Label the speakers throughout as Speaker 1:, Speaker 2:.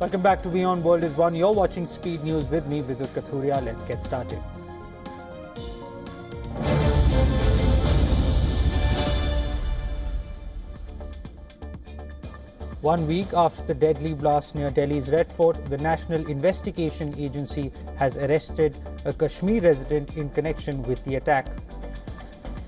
Speaker 1: Welcome back to WION World is One. You're watching Speed News with me, Vidut Kathuria. Let's get started. One week after the deadly blast near Delhi's Red Fort, the National Investigation Agency has arrested a Kashmir resident in connection with the attack.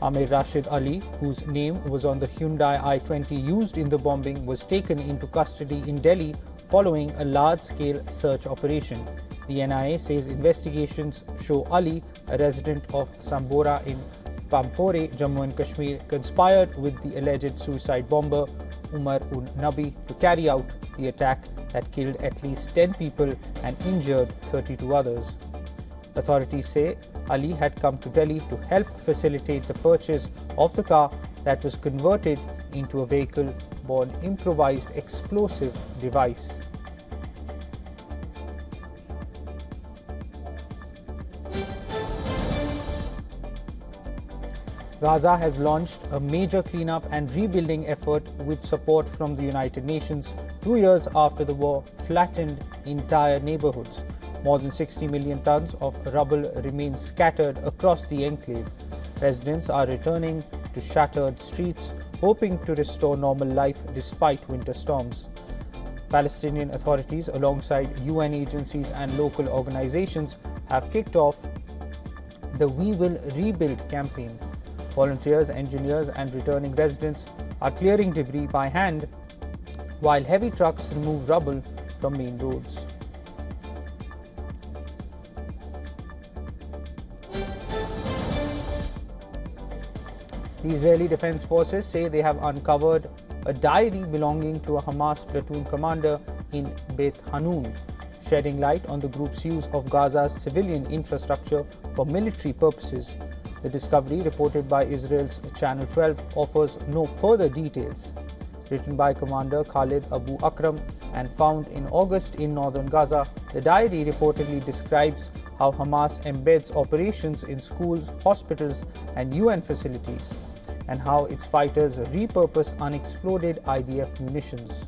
Speaker 1: Amir Rashid Ali, whose name was on the Hyundai i20 used in the bombing, was taken into custody in Delhi following a large-scale search operation. The NIA says investigations show Ali, a resident of Sambora in Pampore, Jammu and Kashmir, conspired with the alleged suicide bomber Umar-ul-Nabi to carry out the attack that killed at least 10 people and injured 32 others. Authorities say Ali had come to Delhi to help facilitate the purchase of the car that was converted into a vehicle-borne improvised explosive device. Gaza has launched a major cleanup and rebuilding effort with support from the United Nations 2 years after the war flattened entire neighborhoods. More than 60 million tons of rubble remain scattered across the enclave. Residents are returning to shattered streets, hoping to restore normal life despite winter storms. Palestinian authorities, alongside UN agencies and local organizations, have kicked off the We Will Rebuild campaign. Volunteers, engineers, and returning residents are clearing debris by hand while heavy trucks remove rubble from main roads. The Israeli Defense Forces say they have uncovered a diary belonging to a Hamas platoon commander in Beit Hanun, shedding light on the group's use of Gaza's civilian infrastructure for military purposes. The discovery, reported by Israel's Channel 12, offers no further details. Written by Commander Khalid Abu Akram and found in August in northern Gaza, the diary reportedly describes how Hamas embeds operations in schools, hospitals, and UN facilities, and how its fighters repurpose unexploded IDF munitions.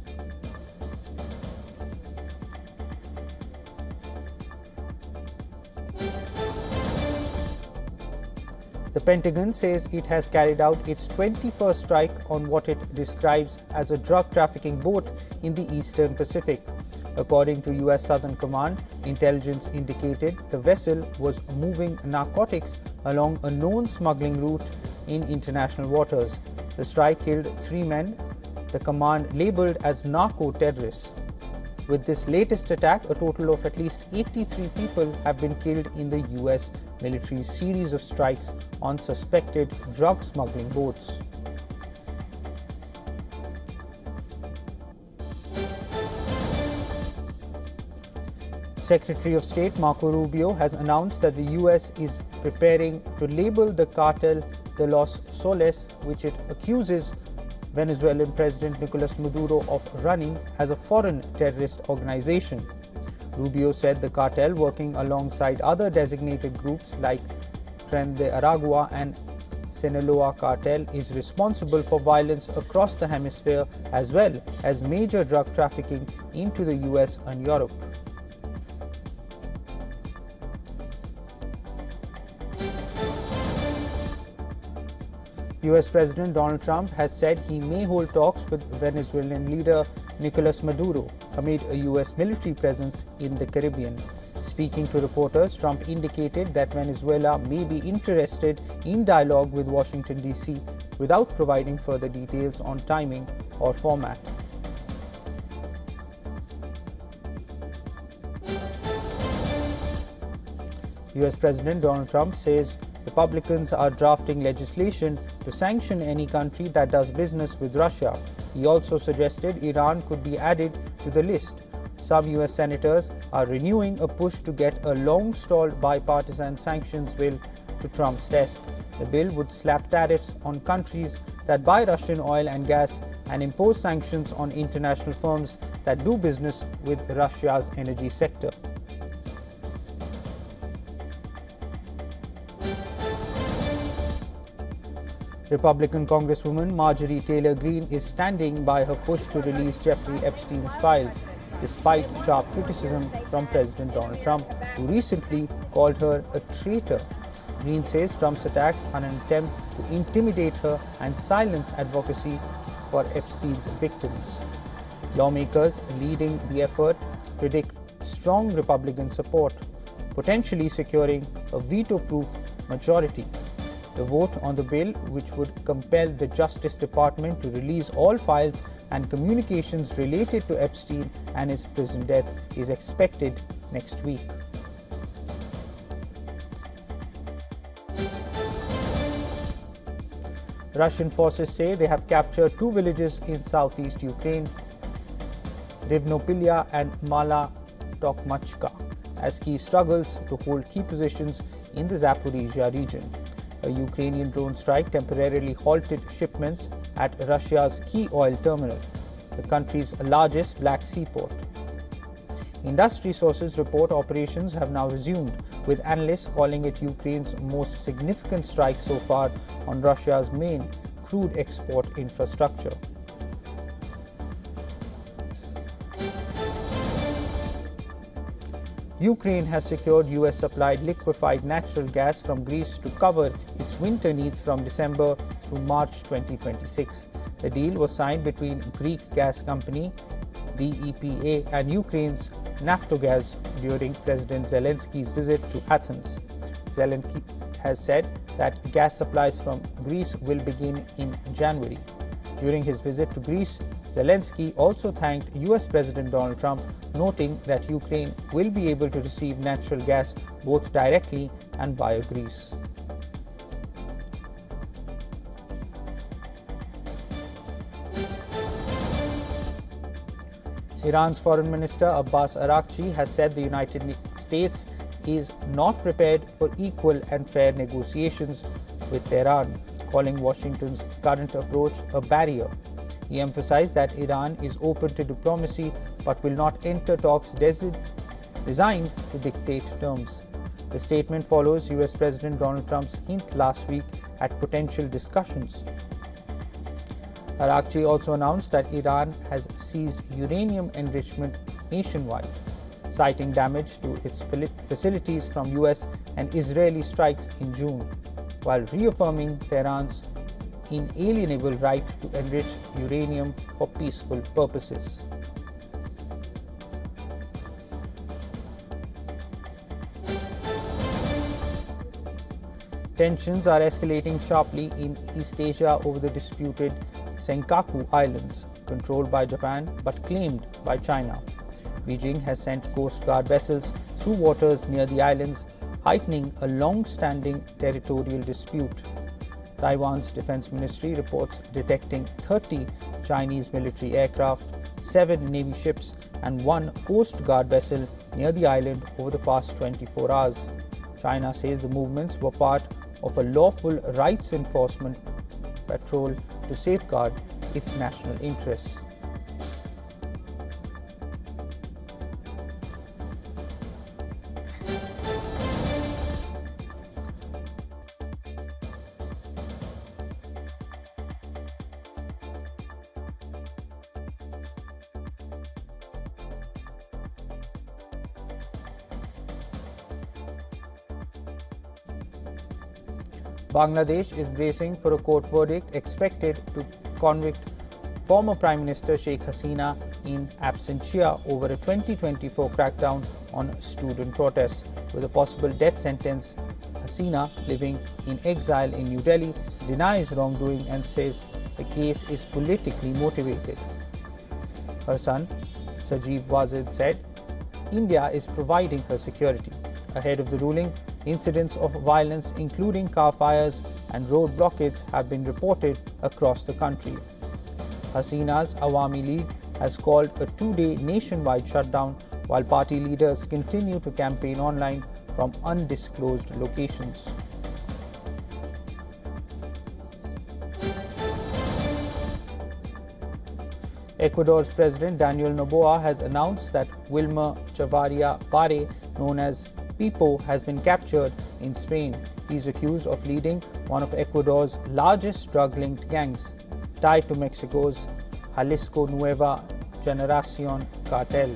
Speaker 1: The Pentagon says it has carried out its 21st strike on what it describes as a drug trafficking boat in the Eastern Pacific. According to U.S. Southern Command, intelligence indicated the vessel was moving narcotics along a known smuggling route in international waters. The strike killed 3 men, the command labeled as narco-terrorists. With this latest attack, a total of at least 83 people have been killed in the U.S. military's series of strikes on suspected drug smuggling boats. Secretary of State Marco Rubio has announced that the U.S. is preparing to label the cartel de los Soles, which it accuses Venezuelan President Nicolas Maduro of running as a foreign terrorist organization. Rubio said the cartel, working alongside other designated groups like Tren de Aragua and Sinaloa cartel, is responsible for violence across the hemisphere as well as major drug trafficking into the US and Europe. US President Donald Trump has said he may hold talks with Venezuelan leader Nicolas Maduro amid a US military presence in the Caribbean. Speaking to reporters, Trump indicated that Venezuela may be interested in dialogue with Washington, D.C., without providing further details on timing or format. US President Donald Trump says Republicans are drafting legislation to sanction any country that does business with Russia. He also suggested Iran could be added to the list. Some US senators are renewing a push to get a long-stalled bipartisan sanctions bill to Trump's desk. The bill would slap tariffs on countries that buy Russian oil and gas and impose sanctions on international firms that do business with Russia's energy sector. Republican Congresswoman Marjorie Taylor Greene is standing by her push to release Jeffrey Epstein's files. despite sharp criticism from President Donald Trump, who recently called her a traitor. Green says Trump's attacks are an attempt to intimidate her and silence advocacy for Epstein's victims. Lawmakers leading the effort predict strong Republican support, potentially securing a veto-proof majority. The vote on the bill, which would compel the Justice Department to release all files and communications related to Epstein and his prison death, is expected next week. Russian forces say they have captured two villages in southeast Ukraine, Rivnopilya and Mala Tokmachka, as Kyiv struggles to hold key positions in the Zaporizhia region. A Ukrainian drone strike temporarily halted shipments at Russia's key oil terminal, the country's largest Black Sea port. Industry sources report operations have now resumed, with analysts calling it Ukraine's most significant strike so far on Russia's main crude export infrastructure. Ukraine has secured US-supplied liquefied natural gas from Greece to cover its winter needs from December through March 2026. The deal was signed between Greek gas company DEPA and Ukraine's Naftogaz during President Zelensky's visit to Athens. Zelensky has said that gas supplies from Greece will begin in January. During his visit to Greece, Zelensky also thanked US President Donald Trump, noting that Ukraine will be able to receive natural gas both directly and via Greece. Iran's Foreign Minister Abbas Araghchi has said the United States is not prepared for equal and fair negotiations with Tehran, calling Washington's current approach a barrier. He emphasized that Iran is open to diplomacy but will not enter talks designed to dictate terms. The statement follows US President Donald Trump's hint last week at potential discussions. Araghchi also announced that Iran has ceased uranium enrichment nationwide, citing damage to its facilities from US and Israeli strikes in June, while reaffirming Tehran's inalienable right to enrich uranium for peaceful purposes. Tensions are escalating sharply in East Asia over the disputed Senkaku Islands, controlled by Japan but claimed by China. Beijing has sent Coast Guard vessels through waters near the islands, heightening a long-standing territorial dispute. Taiwan's defense ministry reports detecting 30 Chinese military aircraft, 7 Navy ships, and 1 Coast Guard vessel near the island over the past 24 hours. China says the movements were part of a lawful rights enforcement patrol to safeguard its national interests. Bangladesh is bracing for a court verdict expected to convict former Prime Minister Sheikh Hasina in absentia over a 2024 crackdown on student protests. With a possible death sentence, Hasina, living in exile in New Delhi, denies wrongdoing and says the case is politically motivated. Her son, Sajeev Wazid, said India is providing her security. Ahead of the ruling, incidents of violence, including car fires and road blockades, have been reported across the country. Hasina's Awami League has called a 2-day nationwide shutdown, while party leaders continue to campaign online from undisclosed locations. Ecuador's President Daniel Noboa has announced that Wilmer Chavarria Pare, known as Pipo, has been captured in Spain. He is accused of leading one of Ecuador's largest drug-linked gangs, tied to Mexico's Jalisco Nueva Generación cartel.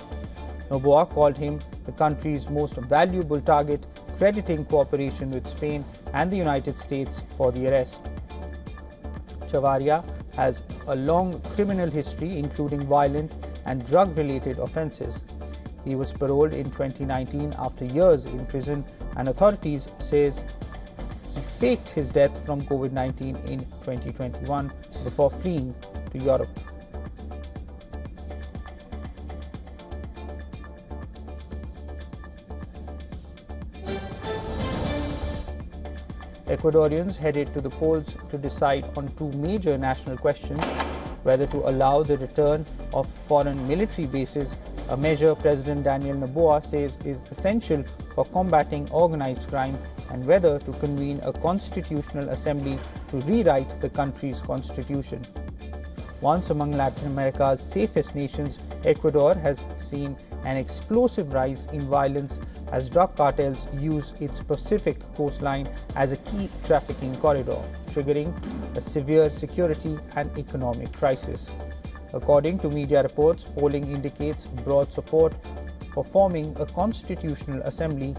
Speaker 1: Noboa called him the country's most valuable target, crediting cooperation with Spain and the United States for the arrest. Chavarria has a long criminal history, including violent and drug-related offences. He was paroled in 2019 after years in prison, and authorities says he faked his death from COVID-19 in 2021 before fleeing to Europe. Ecuadorians headed to the polls to decide on two major national questions: whether to allow the return of foreign military bases, a measure President Daniel Noboa says is essential for combating organized crime, and whether to convene a constitutional assembly to rewrite the country's constitution. Once among Latin America's safest nations, Ecuador has seen an explosive rise in violence as drug cartels use its Pacific coastline as a key trafficking corridor, triggering a severe security and economic crisis. According to media reports, polling indicates broad support for forming a constitutional assembly,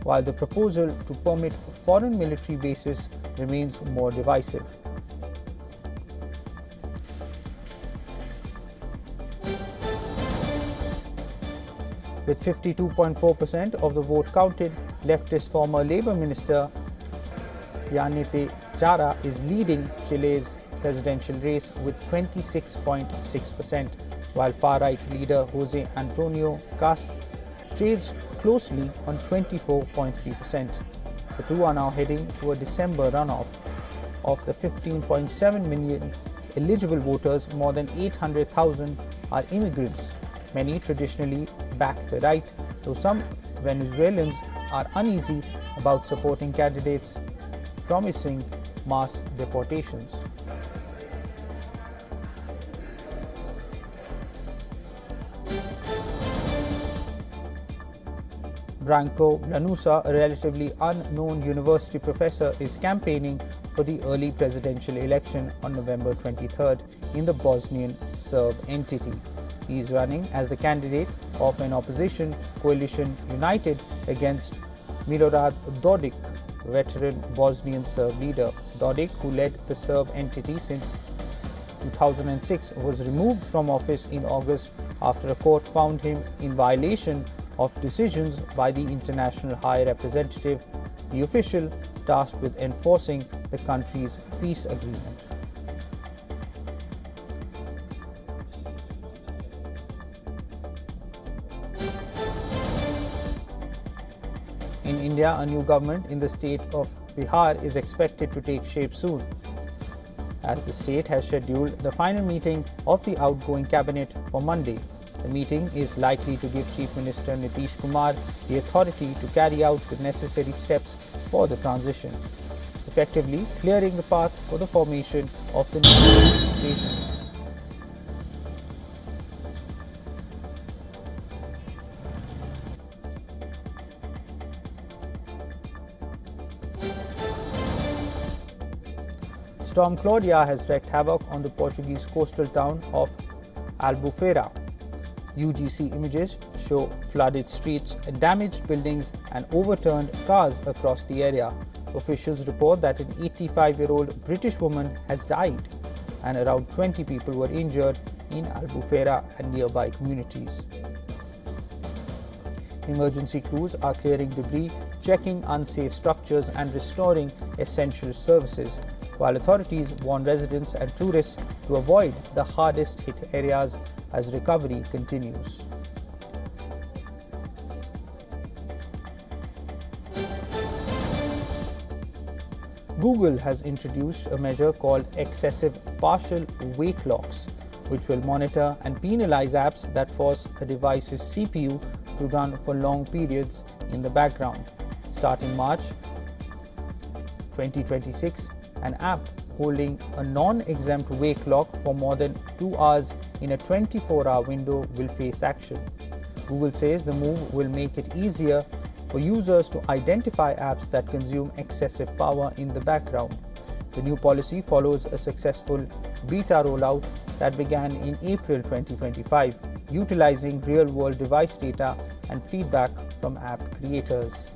Speaker 1: while the proposal to permit foreign military bases remains more divisive. With 52.4% of the vote counted, leftist former Labour Minister Yanete Chara is leading Chile's presidential race with 26.6%, while far-right leader Jose Antonio Cast trails closely on 24.3%. The two are now heading to a December runoff. Of the 15.7 million eligible voters, more than 800,000 are immigrants. Many traditionally back the right, though some Venezuelans are uneasy about supporting candidates promising mass deportations. Branko Blanusa, a relatively unknown university professor, is campaigning for the early presidential election on November 23rd in the Bosnian Serb entity. He is running as the candidate of an opposition coalition united against Milorad Dodik, veteran Bosnian Serb leader. Dodik, who led the Serb entity since 2006, was removed from office in August after a court found him in violation of decisions by the International High Representative, the official tasked with enforcing the country's peace agreement. In India, a new government in the state of Bihar is expected to take shape soon, as the state has scheduled the final meeting of the outgoing cabinet for Monday. The meeting is likely to give Chief Minister Nitish Kumar the authority to carry out the necessary steps for the transition, effectively clearing the path for the formation of the new administration. Storm Claudia has wreaked havoc on the Portuguese coastal town of Albufeira. UGC images show flooded streets, damaged buildings and overturned cars across the area. Officials report that an 85-year-old British woman has died and around 20 people were injured in Albufeira and nearby communities. Emergency crews are clearing debris, checking unsafe structures and restoring essential services, while authorities warn residents and tourists to avoid the hardest hit areas as recovery continues. Google has introduced a measure called excessive partial wake locks, which will monitor and penalize apps that force a device's CPU to run for long periods in the background. Starting March 2026, an app holding a non-exempt wake lock for more than 2 hours in a 24-hour window will face action. Google says the move will make it easier for users to identify apps that consume excessive power in the background. The new policy follows a successful beta rollout that began in April 2025. utilizing real-world device data and feedback from app creators.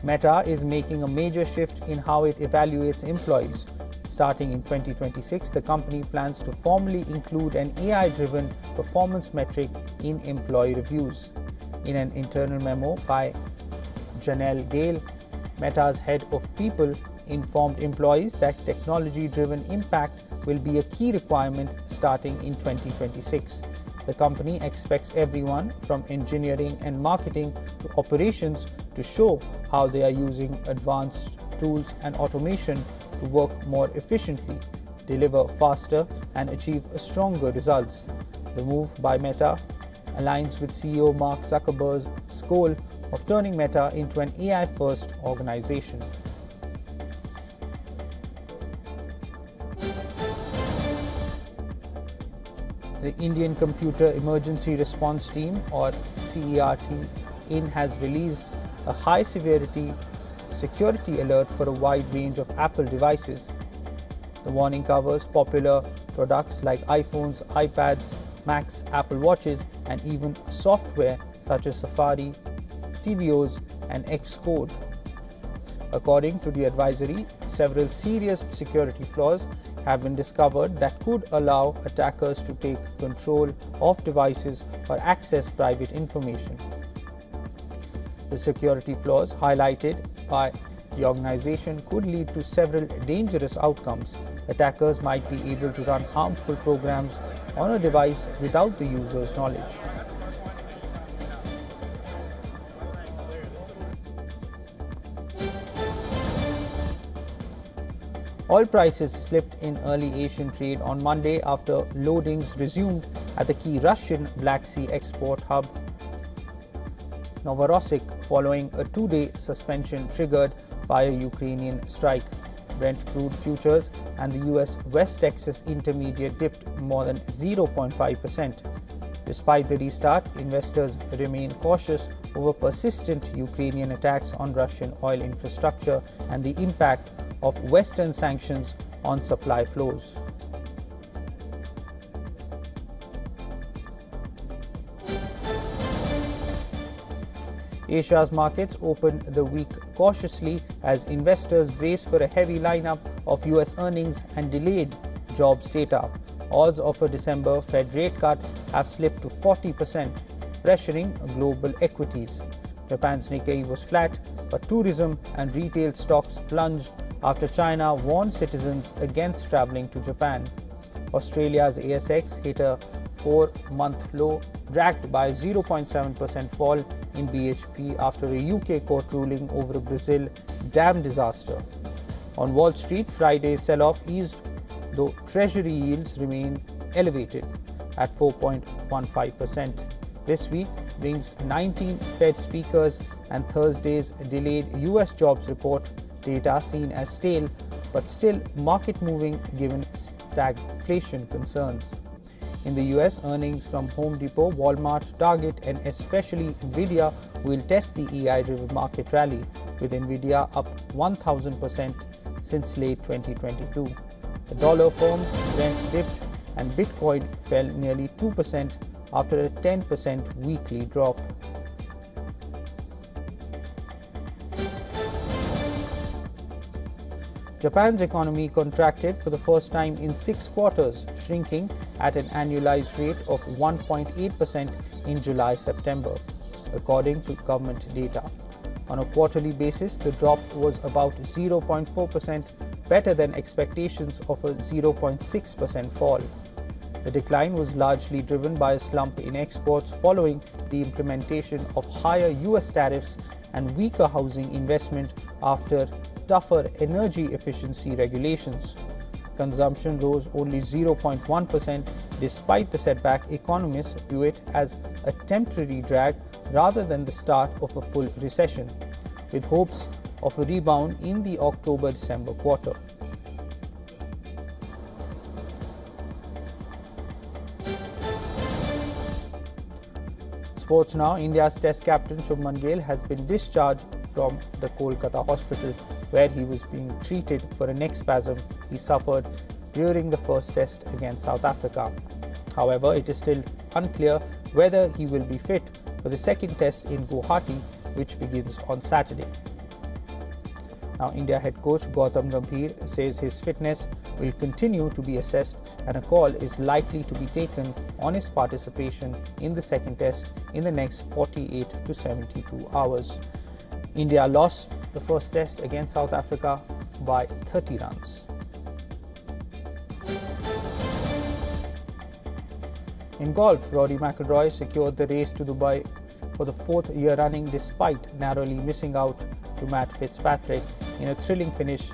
Speaker 1: Meta is making a major shift in how it evaluates employees. Starting in 2026, the company plans to formally include an AI-driven performance metric in employee reviews. In an internal memo by Janelle Gale, Meta's head of people informed employees that technology-driven impact will be a key requirement starting in 2026. The company expects everyone from engineering and marketing to operations to show how they are using advanced tools and automation to work more efficiently, deliver faster, and achieve stronger results. The move by Meta aligns with CEO Mark Zuckerberg's goal of turning Meta into an AI-first organization. The Indian Computer Emergency Response Team, or CERT, has released a high-severity security alert for a wide range of Apple devices. The warning covers popular products like iPhones, iPads, Macs, Apple Watches, and even software such as Safari, tvOS, and Xcode. According to the advisory, several serious security flaws have been discovered that could allow attackers to take control of devices or access private information. The security flaws highlighted by the organization could lead to several dangerous outcomes. Attackers might be able to run harmful programs on a device without the user's knowledge. Oil prices slipped in early Asian trade on Monday after loadings resumed at the key Russian Black Sea export hub Novorossiysk following a two-day suspension triggered by a Ukrainian strike. Brent crude futures and the US West Texas Intermediate dipped more than 0.5%. Despite the restart, investors remain cautious over persistent Ukrainian attacks on Russian oil infrastructure and the impact of Western sanctions on supply flows. Asia's markets opened the week cautiously as investors braced for a heavy lineup of US earnings and delayed jobs data. Odds of a December Fed rate cut have slipped to 40%, pressuring global equities. Japan's Nikkei was flat, but tourism and retail stocks plunged after China warned citizens against traveling to Japan. Australia's ASX hit a 4-month low, dragged by a 0.7% fall in BHP after a UK court ruling over a Brazil dam disaster. On Wall Street, Friday's sell-off eased, though Treasury yields remain elevated at 4.15%. This week brings 19 Fed speakers and Thursday's delayed US jobs report data seen as stale, but still market-moving given stagflation concerns. In the US, earnings from Home Depot, Walmart, Target, and especially Nvidia will test the AI-driven market rally, with Nvidia up 1,000% since late 2022. The dollar firm Brent dipped and Bitcoin fell nearly 2% after a 10% weekly drop. Japan's economy contracted for the first time in 6 quarters, shrinking at an annualized rate of 1.8% in July-September, according to government data. On a quarterly basis, the drop was about 0.4%, better than expectations of a 0.6% fall. The decline was largely driven by a slump in exports following the implementation of higher US tariffs and weaker housing investment after tougher energy efficiency regulations. Consumption rose only 0.1%. Despite the setback, economists view it as a temporary drag rather than the start of a full recession, with hopes of a rebound in the October-December quarter. Sports now. India's Test captain Shubman Gill has been discharged from the Kolkata hospital. where he was being treated for a neck spasm he suffered during the first test against South Africa. However, it is still unclear whether he will be fit for the second test in Guwahati, which begins on Saturday. Now, India head coach Gautam Gambhir says his fitness will continue to be assessed and a call is likely to be taken on his participation in the second test in the next 48 to 72 hours. India lost the first test against South Africa by 30 runs. In golf, Rory McIlroy secured the race to Dubai for the fourth year running despite narrowly missing out to Matt Fitzpatrick in a thrilling finish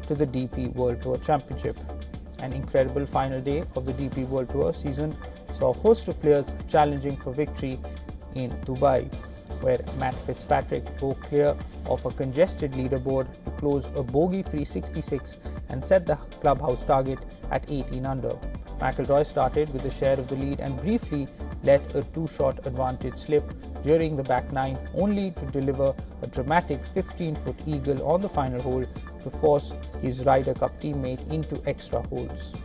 Speaker 1: to the DP World Tour Championship. An incredible final day of the DP World Tour season saw a host of players challenging for victory in Dubai, where Matt Fitzpatrick broke clear of a congested leaderboard to close a bogey-free 66 and set the clubhouse target at 18 under. McIlroy started with a share of the lead and briefly let a two-shot advantage slip during the back nine, only to deliver a dramatic 15-foot eagle on the final hole to force his Ryder Cup teammate into extra holes.